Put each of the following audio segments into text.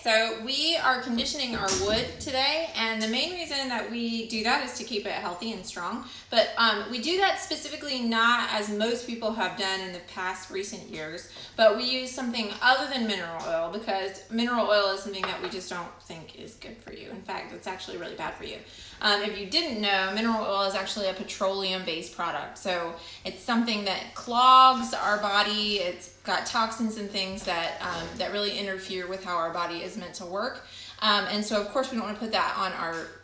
So we are conditioning our wood today, and the main reason that we do that is to keep it healthy and strong. But we do that specifically not as most people have done in the past recent years, but we use something other than mineral oil, because mineral oil is something that we just don't think is good for you. In fact, it's actually really bad for you. If you didn't know, mineral oil is actually a petroleum-based product. So it's something that clogs our body. It's got toxins and things that that really interfere with how our body is meant to work. And so, of course, we don't want to put that on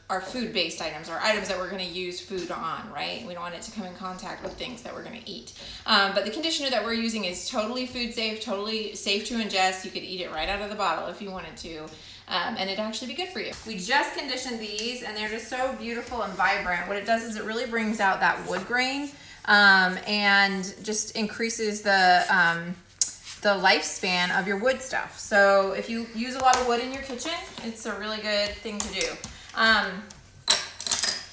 our food-based items, our items that we're going to use food on, right? We don't want it to come in contact with things that we're going to eat. But the conditioner that we're using is totally food safe, totally safe to ingest. You could eat it right out of the bottle if you wanted to. And it'd actually be good for you. We just conditioned these, and they're just so beautiful and vibrant. What it does is it really brings out that wood grain and just increases the lifespan of your wood stuff. So if you use a lot of wood in your kitchen, it's a really good thing to do.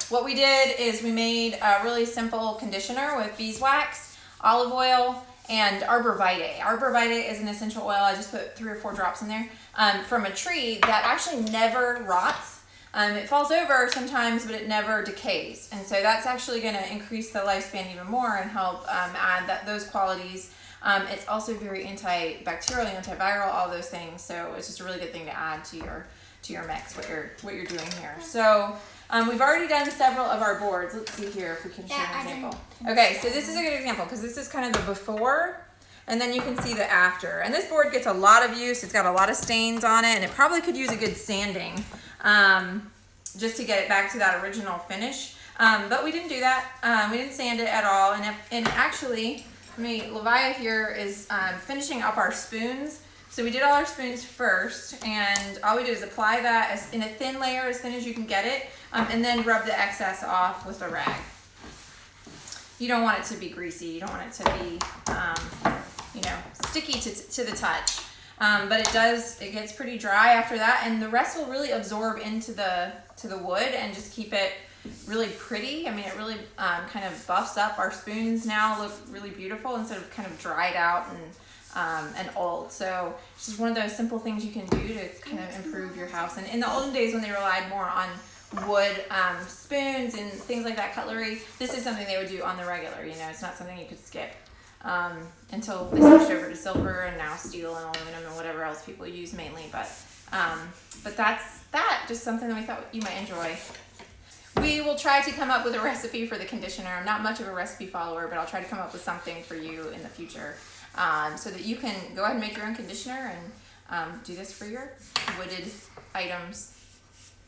What we did is we made a really simple conditioner with beeswax, olive oil, and arbor vitae. Arbor vitae is an essential oil. I just put 3 or 4 drops in there from a tree that actually never rots. It falls over sometimes, but it never decays. And so that's actually going to increase the lifespan even more and help add those qualities. It's also very antibacterial, antiviral, all those things. So it's just a really good thing to add to your mix, what you're doing here. So we've already done several of our boards. Let's see here if we can show an example. Okay, so this is a good example because this is kind of the before, and then you can see the after. And this board gets a lot of use. It's got a lot of stains on it, and it probably could use a good sanding just to get it back to that original finish. But we didn't do that. We didn't sand it at all. And actually, Levia here is finishing up our spoons. So we did all our spoons first, and all we did is apply that in a thin layer, as thin as you can get it, and then rub the excess off with a rag. You don't want it to be greasy. You don't want it to be, sticky to the touch. But it gets pretty dry after that, and the rest will really absorb into the wood and just keep it really pretty. I mean, it really kind of buffs up. Our spoons now look really beautiful instead of kind of dried out and old. So it's just one of those simple things you can do to kind of improve your house. And in the olden days when they relied more on wood spoons and things like that, cutlery, this is something they would do on the regular. It's not something you could skip until they switched over to silver and now steel and aluminum and whatever else people use mainly. But that's just something that we thought you might enjoy. We will try to come up with a recipe for the conditioner. I'm not much of a recipe follower, but I'll try to come up with something for you in the future so that you can go ahead and make your own conditioner and do this for your wooded items.